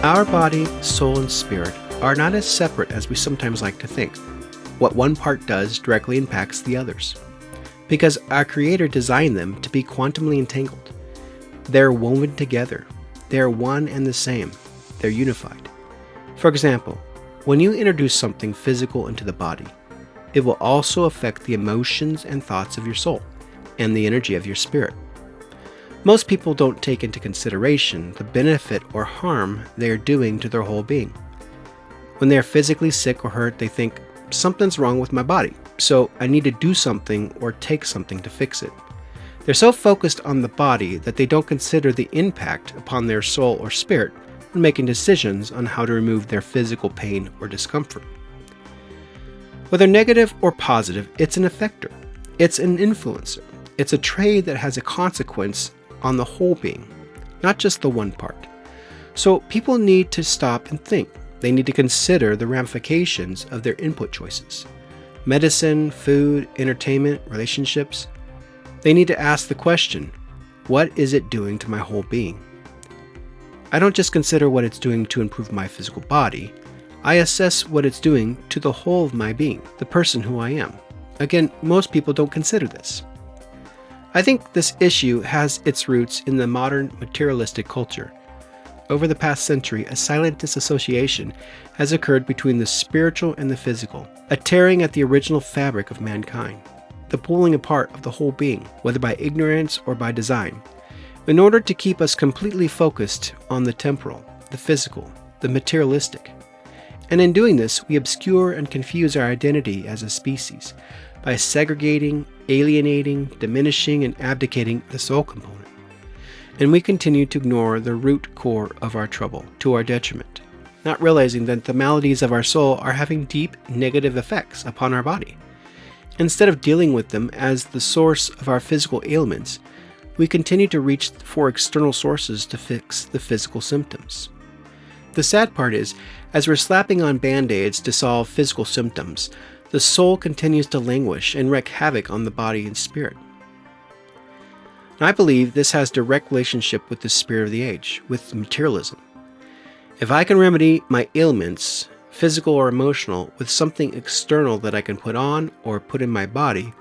Our body, soul, and spirit are not as separate as we sometimes like to think. What one part does directly impacts the others, because our Creator designed them to be quantumly entangled. They're woven together. They're one and the same. They're unified. For example, when you introduce something physical into the body, it will also affect the emotions and thoughts of your soul and the energy of your spirit. Most people don't take into consideration the benefit or harm they are doing to their whole being. When they are physically sick or hurt, they think, something's wrong with my body, so I need to do something or take something to fix it. They're so focused on the body that they don't consider the impact upon their soul or spirit when making decisions on how to remove their physical pain or discomfort. Whether negative or positive, it's an effector. It's an influencer. It's a trade that has a consequence on the whole being, not just the one part. So people need to stop and think. They need to consider the ramifications of their input choices. Medicine, food, entertainment, relationships. They need to ask the question, what is it doing to my whole being? I don't just consider what it's doing to improve my physical body. I assess what it's doing to the whole of my being, the person who I am. Again, most people don't consider this. I think this issue has its roots in the modern materialistic culture. Over the past century, a silent disassociation has occurred between the spiritual and the physical, a tearing at the original fabric of mankind, the pulling apart of the whole being, whether by ignorance or by design, in order to keep us completely focused on the temporal, the physical, the materialistic. And in doing this, we obscure and confuse our identity as a species by segregating, alienating, diminishing, and abdicating the soul component. And we continue to ignore the root core of our trouble, to our detriment, not realizing that the maladies of our soul are having deep negative effects upon our body. Instead of dealing with them as the source of our physical ailments, we continue to reach for external sources to fix the physical symptoms. The sad part is, as we're slapping on band-aids to solve physical symptoms, the soul continues to languish and wreak havoc on the body and spirit. And I believe this has direct relationship with the spirit of the age, with materialism. If I can remedy my ailments, physical or emotional, with something external that I can put on or put in my body,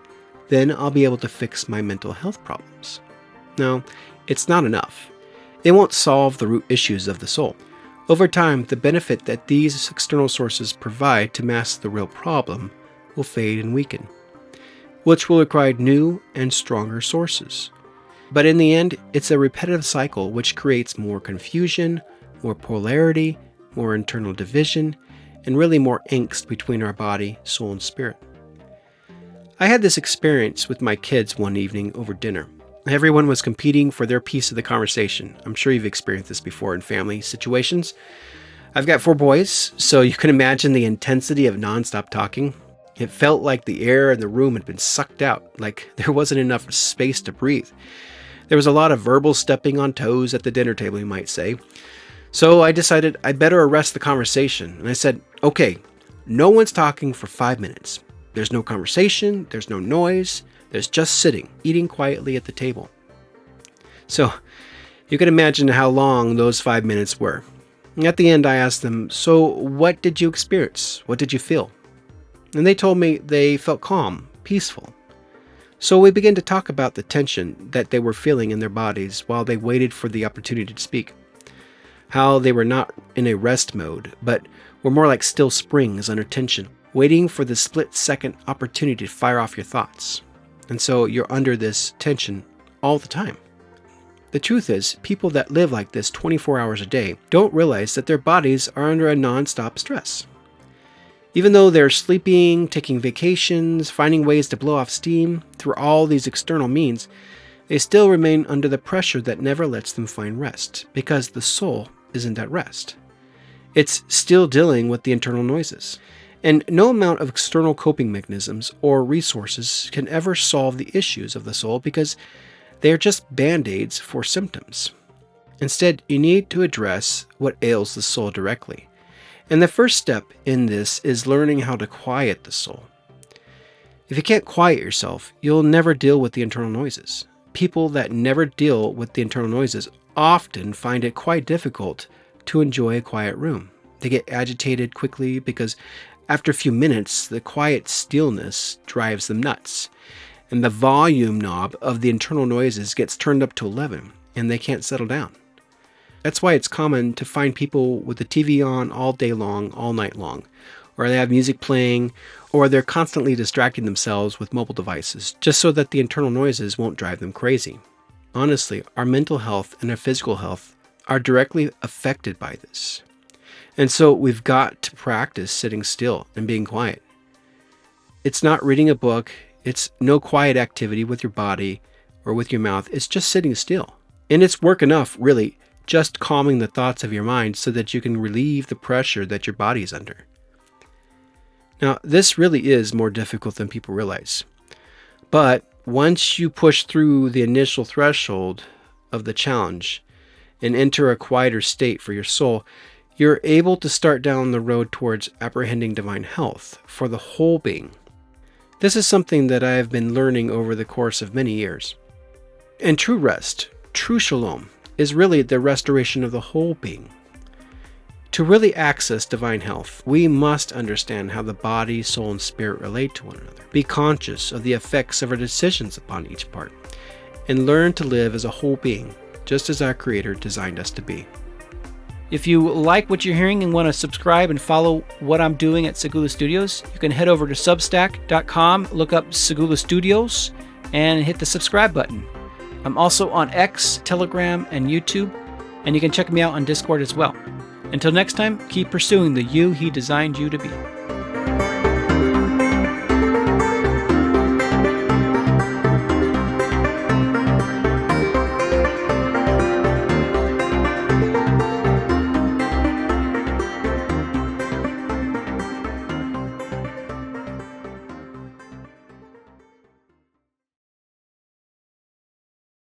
then I'll be able to fix my mental health problems. No, it's not enough. It won't solve the root issues of the soul. Over time, the benefit that these external sources provide to mask the real problem will fade and weaken, which will require new and stronger sources. But in the end, it's a repetitive cycle which creates more confusion, more polarity, more internal division, and really more angst between our body, soul, and spirit. I had this experience with my kids one evening over dinner. Everyone was competing for their piece of the conversation. I'm sure you've experienced this before in family situations. I've got 4 boys, so you can imagine the intensity of nonstop talking. It felt like the air in the room had been sucked out, like there wasn't enough space to breathe. There was a lot of verbal stepping on toes at the dinner table, you might say. So I decided I better arrest the conversation, and I said, okay, no one's talking for 5 minutes. There's no conversation, there's no noise, there's just sitting, eating quietly at the table. So you can imagine how long those 5 minutes were. And at the end, I asked them, so what did you experience? What did you feel? And they told me they felt calm, peaceful. So we began to talk about the tension that they were feeling in their bodies while they waited for the opportunity to speak. How they were not in a rest mode, but were more like still springs under tension, waiting for the split-second opportunity to fire off your thoughts. And so you're under this tension all the time. The truth is, people that live like this 24 hours a day don't realize that their bodies are under a non-stop stress. Even though they're sleeping, taking vacations, finding ways to blow off steam through all these external means, they still remain under the pressure that never lets them find rest, because the soul isn't at rest. It's still dealing with the internal noises. And no amount of external coping mechanisms or resources can ever solve the issues of the soul because they are just band-aids for symptoms. Instead, you need to address what ails the soul directly. And the first step in this is learning how to quiet the soul. If you can't quiet yourself, you'll never deal with the internal noises. People that never deal with the internal noises often find it quite difficult to enjoy a quiet room. They get agitated quickly because after a few minutes, the quiet stillness drives them nuts. And the volume knob of the internal noises gets turned up to 11, and they can't settle down. That's why it's common to find people with the TV on all day long, all night long, or they have music playing, or they're constantly distracting themselves with mobile devices, just so that the internal noises won't drive them crazy. Honestly, our mental health and our physical health are directly affected by this. And so we've got to practice sitting still and being quiet. It's not reading a book. It's no quiet activity with your body or with your mouth. It's just sitting still. And it's work enough, really, just calming the thoughts of your mind so that you can relieve the pressure that your body is under. Now, this really is more difficult than people realize. But once you push through the initial threshold of the challenge and enter a quieter state for your soul, you're able to start down the road towards apprehending divine health for the whole being. This is something that I have been learning over the course of many years. And true rest, true shalom, is really the restoration of the whole being. To really access divine health, we must understand how the body, soul, and spirit relate to one another. Be conscious of the effects of our decisions upon each part, and learn to live as a whole being, just as our Creator designed us to be. If you like what you're hearing and want to subscribe and follow what I'm doing at Segula Studios, you can head over to substack.com, look up Segula Studios, and hit the subscribe button. I'm also on X, Telegram, and YouTube, and you can check me out on Discord as well. Until next time, keep pursuing the you He designed you to be.